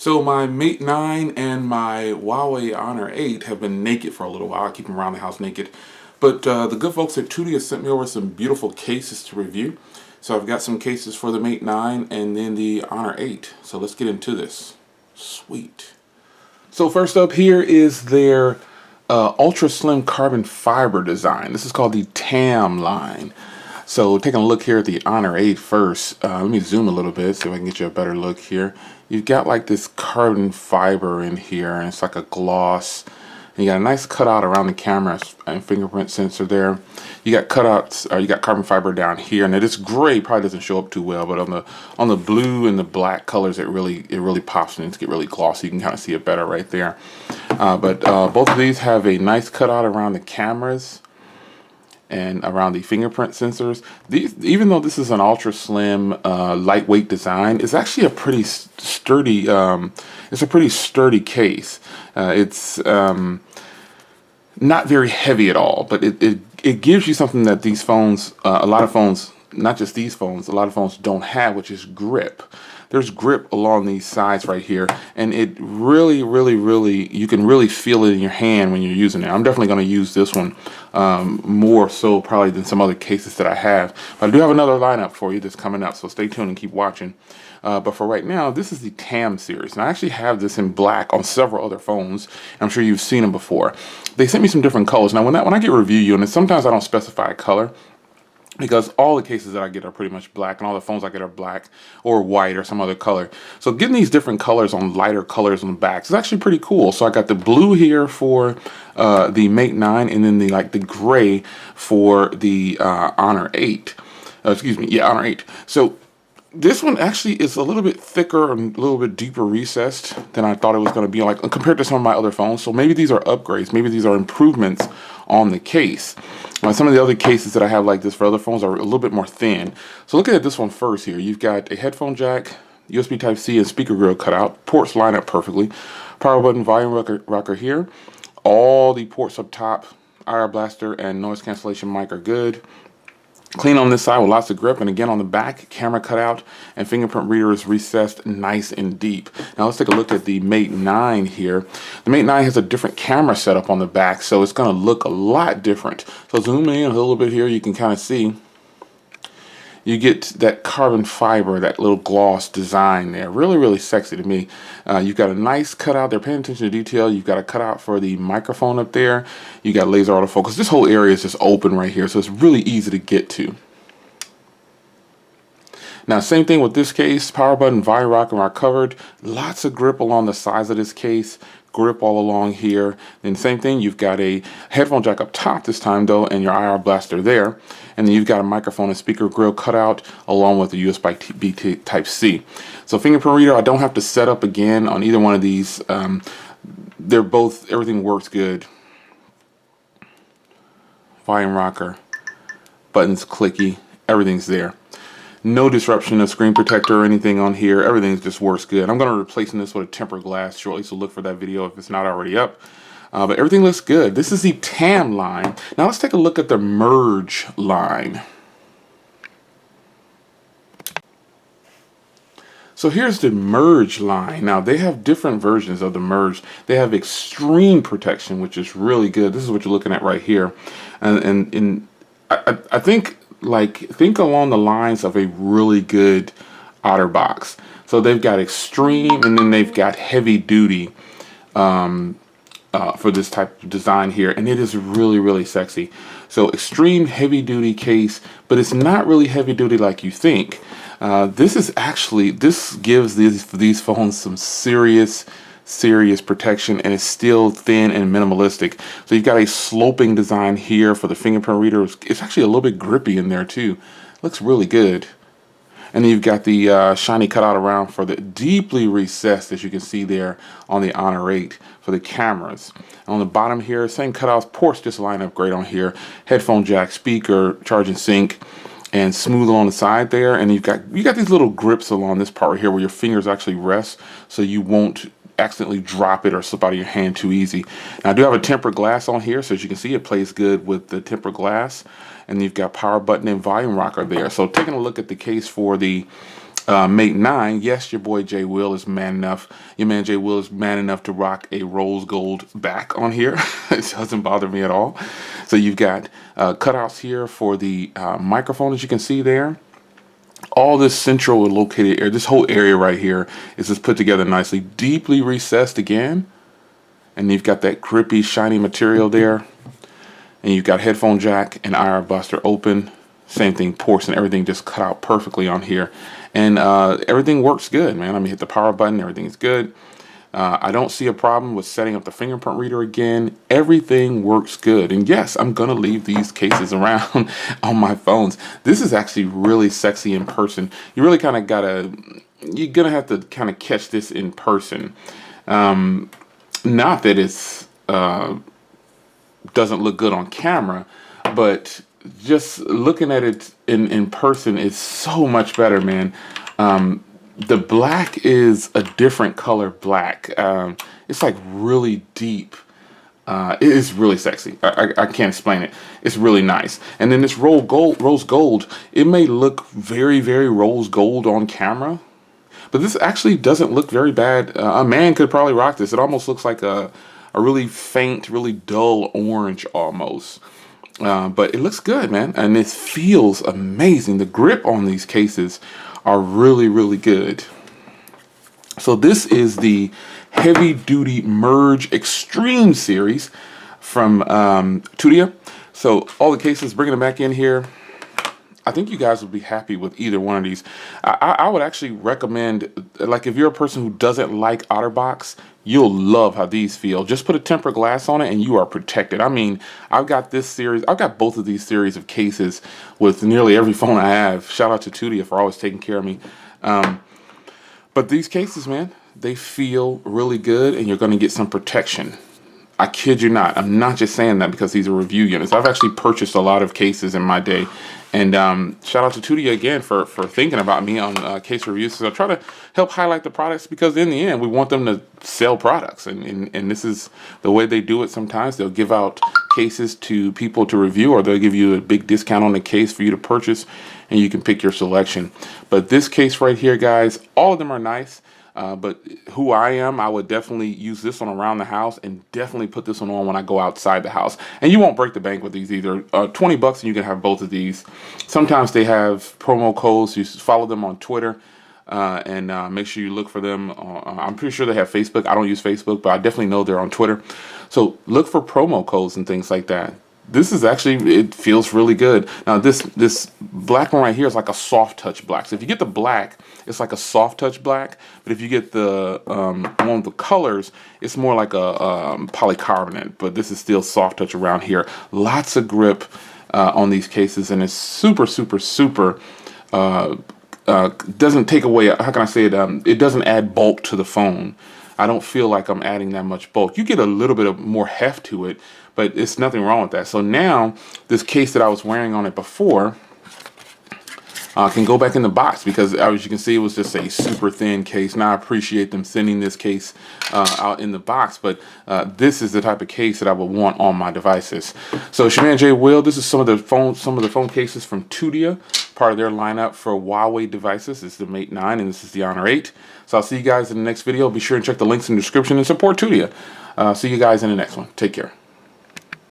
So my Mate 9 and my Huawei Honor 8 have been naked for a little while. I keep them around the house naked. But the good folks at Tudia sent me over some beautiful cases to review. So I've got some cases for the Mate 9 and then the Honor 8. So let's get into this. Sweet. So first up here is their ultra slim carbon fiber design. This is called the TAM line. So taking a look here at the Honor 8 first, let me zoom a little bit, see if I can get you a better look here. You've got like this carbon fiber in here, and it's like a gloss. And you got a nice cutout around the camera and fingerprint sensor there. You got cutouts, or you got carbon fiber down here. Now this gray probably doesn't show up too well, but on the blue and the black colors, it really pops and it's get really glossy. You can kind of see it better right there. But both of these have a nice cutout around the cameras and around the fingerprint sensors. These, even though this is an ultra slim, lightweight design, it's actually a pretty sturdy. It's a pretty sturdy case. It's not very heavy at all, but it gives you something that these phones, a lot of phones, not just these phones, a lot of phones don't have, which is grip. There's grip along these sides right here, and it really, you can really feel it in your hand when you're using it. I'm definitely going to use this one more so probably than some other cases that I have. But I do have another lineup for you that's coming up, so stay tuned and keep watching. But for right now, this is the TAM series. And I actually have this in black on several other phones. I'm sure you've seen them before. They sent me some different colors. Now, when I get review units, sometimes I don't specify a color, because all the cases that I get are pretty much black, and all the phones I get are black or white or some other color. So getting these different colors on lighter colors on the backs is actually pretty cool. So I got the blue here for the Mate 9, and then the gray for the Honor 8. Honor 8. So this one actually is a little bit thicker and a little bit deeper recessed than I thought it was going to be, like compared to some of my other phones. So maybe these are upgrades. Maybe these are improvements on the case. Some of the other cases that I have like this for other phones are a little bit more thin. So looking at this one first here, you've got a headphone jack, USB Type-C, and speaker grill cutout. Ports line up perfectly. Power button, volume rocker here. All the ports up top, IR blaster and noise cancellation mic are good. Clean on this side with lots of grip, and again on the back, camera cutout and fingerprint reader is recessed nice and deep. Now let's take a look at the Mate 9 here. The Mate 9 has a different camera setup on the back, so it's going to look a lot different. So zoom in a little bit here, you can kind of see. You get that carbon fiber, that little gloss design there. Really sexy to me. You've got a nice cutout there. Paying attention to detail. You've got a cutout for the microphone up there. You got laser autofocus. This whole area is just open right here, so it's really easy to get to. Now, same thing with this case. Power button, volume rocker are covered. Lots of grip along the sides of this case. Grip all along here. Then same thing, you've got a headphone jack up top this time though, and your IR blaster there. And then you've got a microphone and speaker grill cutout along with the USB Type-C. So fingerprint reader, I don't have to set up again on either one of these. They're both, everything works good. Volume rocker, buttons clicky, everything's there. No disruption of screen protector or anything on here. Everything just works good. I'm going to replace this with a tempered glass shortly, so look for that video if it's not already up. But everything looks good. This is the TAM line. Now let's take a look at the Merge line. So here's the Merge line. Now they have different versions of the Merge. They have extreme protection, which is really good. This is what you're looking at right here. And I think, think along the lines of a really good OtterBox. So they've got extreme, and then they've got heavy duty for this type of design here, and it is really sexy. So extreme heavy duty case, but it's not really heavy duty like you think. This gives these phones some serious protection, and it's still thin and minimalistic. So you've got a sloping design here for the fingerprint reader. It's actually a little bit grippy in there too. Looks really good. And then you've got the shiny cutout around for the deeply recessed, as you can see there on the Honor 8 for the cameras. And on the bottom here, same cutouts, ports just line up great on here. Headphone jack, speaker, charge and sync, and smooth along the side there. And you got these little grips along this part right here where your fingers actually rest, so you won't accidentally drop it or slip out of your hand too easy. Now I do have a tempered glass on here, so as you can see, it plays good with the tempered glass. And you've got power button and volume rocker there. So taking a look at the case for the Mate 9, yes, your boy Jay Will is man enough. Your man Jay Will is man enough to rock a rose gold back on here. It doesn't bother me at all. So you've got cutouts here for the microphone, as you can see there. All this central located area, this whole area right here is just put together nicely, deeply recessed again. And you've got that grippy, shiny material there. And you've got headphone jack and IR buster open. Same thing, ports and everything just cut out perfectly on here. And everything works good, man. I mean, hit the power button, everything's good. I don't see a problem with setting up the fingerprint reader again. Everything works good. And yes, I'm going to leave these cases around on my phones. This is actually really sexy in person. You really kind of you're going to have to kind of catch this in person. Not that it's doesn't look good on camera, but just looking at it in person is so much better, man. The black is a different color black. It's like really deep. It is really sexy. I can't explain it. It's really nice. And then this rose gold, it may look very, very rose gold on camera, but this actually doesn't look very bad. A man could probably rock this. It almost looks like a really faint, really dull orange almost. But it looks good, man. And it feels amazing. The grip on these cases are really, really good. So this is the Heavy Duty Merge Extreme series from Tudia. So all the cases, bringing them back in here. I think you guys would be happy with either one of these. I would actually recommend, like if you're a person who doesn't like OtterBox, you'll love how these feel. Just put a tempered glass on it and you are protected. I mean, I've got both of these series of cases with nearly every phone I have. Shout out to Tudia for always taking care of me. But these cases, man, they feel really good and you're going to get some protection. I kid you not. I'm not just saying that because these are review units. I've actually purchased a lot of cases in my day. And shout out to Tudia again for thinking about me on case reviews. So I try to help highlight the products because in the end, we want them to sell products. And this is the way they do it sometimes. They'll give out cases to people to review, or they'll give you a big discount on the case for you to purchase, and you can pick your selection. But this case right here, guys, all of them are nice. But who I am, I would definitely use this one around the house and definitely put this one on when I go outside the house. And you won't break the bank with these either. 20 bucks and you can have both of these. Sometimes they have promo codes. You follow them on Twitter and make sure you look for them. I'm pretty sure they have Facebook. I don't use Facebook, but I definitely know they're on Twitter. So look for promo codes and things like that. This is actually, it feels really good. Now this black one right here is like a soft touch black. So if you get the black, it's like a soft touch black. But if you get the one with the colors, it's more like a polycarbonate. But this is still soft touch around here. Lots of grip on these cases, and it's super, super, super. Doesn't take away. How can I say it? It doesn't add bulk to the phone. I don't feel like I'm adding that much bulk. You get a little bit of more heft to it, but it's nothing wrong with that. So now this case that I was wearing on it before can go back in the box because as you can see, it was just a super thin case. Now I appreciate them sending this case out in the box, but this is the type of case that I would want on my devices. So it's your man Jay Will. This is some of the phone cases from Tudia, part of their lineup for Huawei devices. This is the Mate 9 and this is the Honor 8. So I'll see you guys in the next video. Be sure and check the links in the description and support Tudia. See you guys in the next one. Take care.